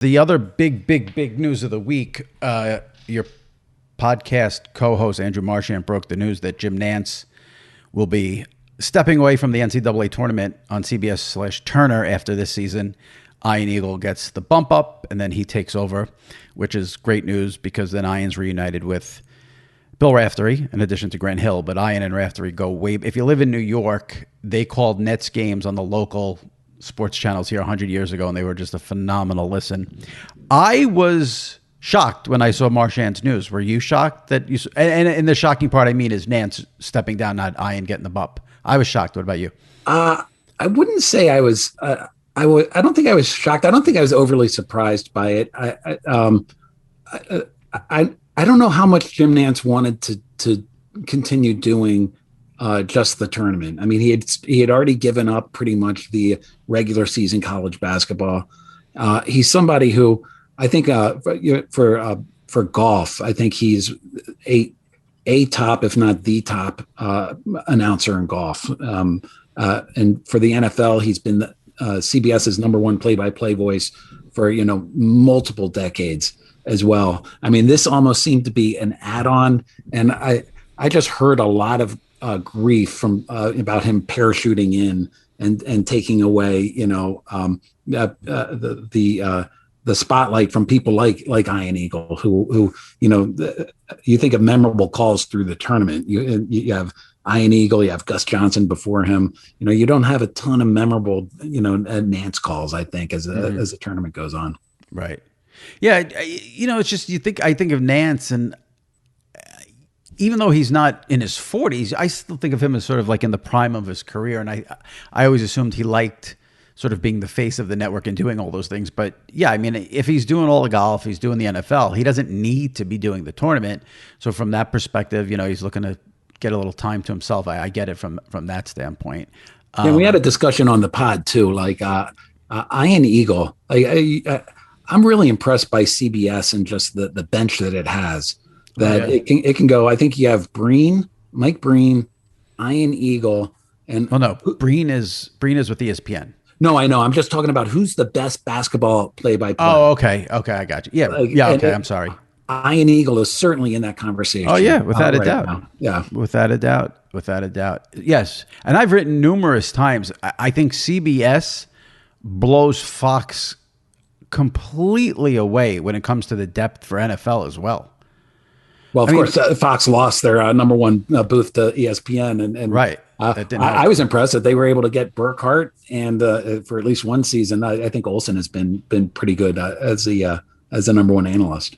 The other big news of the week, your podcast co-host Andrew Marchand broke the news that Jim Nantz will be stepping away from the NCAA tournament on CBS/Turner after this season. Ian Eagle gets the bump up, and then he takes over, which is great news because then Ian's reunited with Bill Raftery, in addition to Grant Hill. But Ian and Raftery go way. If you live in New York, they called Nets games on the local sports channels here 100 years ago, and they were just a phenomenal listen. I was shocked when I saw Marchand's news. Were you shocked that you? And the shocking part, I mean, is Nantz stepping down, not Ian getting the bump. I was shocked. What about you? I wouldn't say I was. I don't think I was shocked. I don't think I was overly surprised by it. I don't know how much Jim Nantz wanted to continue doing just the tournament. I mean, he had already given up pretty much the regular season college basketball. He's somebody who I think for golf, I think he's a top, if not the top announcer in golf. And for the NFL, he's been CBS's number one play-by-play voice for multiple decades as well. I mean, this almost seemed to be an add-on, and I just heard a lot of grief from about him parachuting in and taking away the spotlight from people like Ian Eagle, who you think of memorable calls through the tournament. You have Ian Eagle, you have Gus Johnson before him. You don't have a ton of memorable Nantz calls, I think, as the tournament goes on. Right. Yeah. It's just I think of Nantz, and even though he's not in his 40s, I still think of him as sort of like in the prime of his career. And I always assumed he liked sort of being the face of the network and doing all those things. But yeah, I mean, if he's doing all the golf, he's doing the NFL, he doesn't need to be doing the tournament. So from that perspective, he's looking to get a little time to himself. I get it from that standpoint. Yeah, we had a discussion on the pod too, like Ian Eagle. I'm really impressed by CBS and just the bench that it has. That it can go. I think you have Mike Breen, Ian Eagle, and Breen is with ESPN. No, I know. I'm just talking about who's the best basketball play-by-play. Oh, okay, I got you. Yeah, okay. I'm sorry. Ian Eagle is certainly in that conversation. Oh yeah, without a doubt. Now. Yeah, without a doubt. Yes, and I've written numerous times. I think CBS blows Fox completely away when it comes to the depth for NFL as well. Well, of course, Fox lost their number one booth to ESPN, and right. I was impressed that they were able to get Burkhart, and for at least one season, I think Olsen has been pretty good as the number one analyst.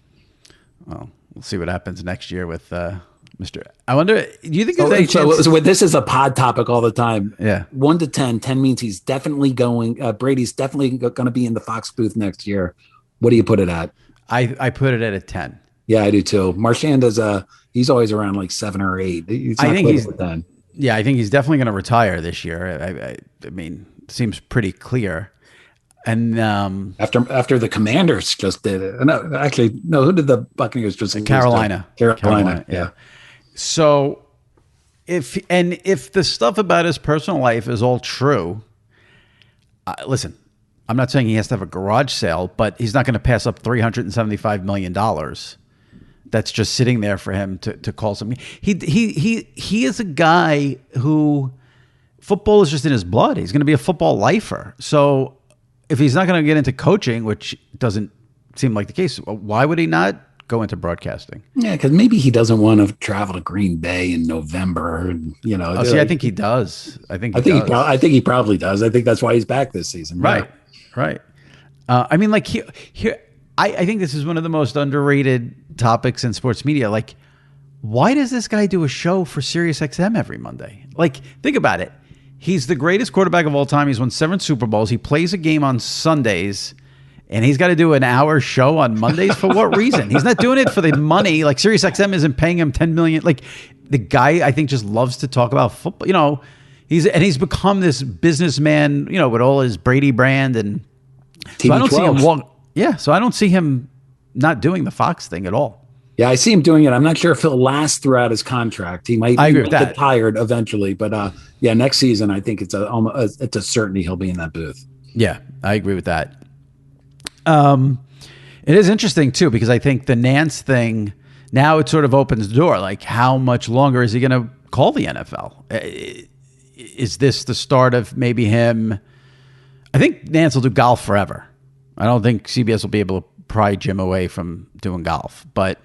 Well, we'll see what happens next year with Mr. I wonder, do you think so this is a pod topic all the time. Yeah. 1 to 10. 10 means he's definitely going. Brady's definitely going to be in the Fox booth next year. What do you put it at? I put it at a 10. Yeah, I do too. Marchand is he's always around like 7 or 8. I think he's 10. Yeah, I think he's definitely going to retire this year. I mean, seems pretty clear. And after the Commanders just did it. No, who did the Buccaneers just? Carolina. Yeah. So if the stuff about his personal life is all true, listen, I'm not saying he has to have a garage sale, but he's not going to pass up $375 million. That's just sitting there for him to call something. He is a guy who football is just in his blood. He's going to be a football lifer. So if he's not going to get into coaching, which doesn't seem like the case, why would he not go into broadcasting? Yeah, because maybe he doesn't want to travel to Green Bay in November. I think he does. I think he probably does. I think that's why he's back this season. Right. I mean, like here. I think this is one of the most underrated topics in sports media. Like, why does this guy do a show for SiriusXM every Monday? Like, think about it. He's the greatest quarterback of all time. He's won 7 Super Bowls. He plays a game on Sundays, and he's got to do an hour show on Mondays. For what reason? He's not doing it for the money. Like, SiriusXM isn't paying him $10 million. Like, the guy, I think, just loves to talk about football. He's become this businessman, with all his Brady brand, and so I don't see him walk. Yeah, so I don't see him not doing the Fox thing at all. Yeah, I see him doing it. I'm not sure if he'll last throughout his contract. He might get tired eventually, but next season I think it's a certainty he'll be in that booth. Yeah, I agree with that. It is interesting too, because I think the Nantz thing, now it sort of opens the door. Like, how much longer is he going to call the NFL? Is this the start of maybe him? I think Nantz will do golf forever. I don't think CBS will be able to pry Jim away from doing golf. But,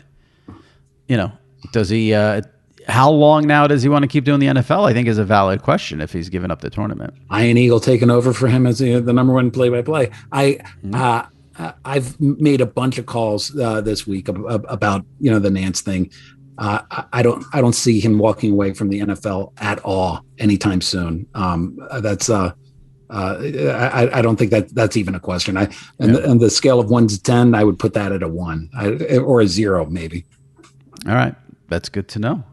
does he, how long now does he want to keep doing the NFL? I think is a valid question if he's given up the tournament. Ian Eagle taking over for him as the number one play-by-play. I've made a bunch of calls this week about the Nantz thing. I don't see him walking away from the NFL at all anytime soon. I don't think that's even a question. On the scale of 1 to 10, I would put that at a 1 or a 0 maybe. All right, that's good to know.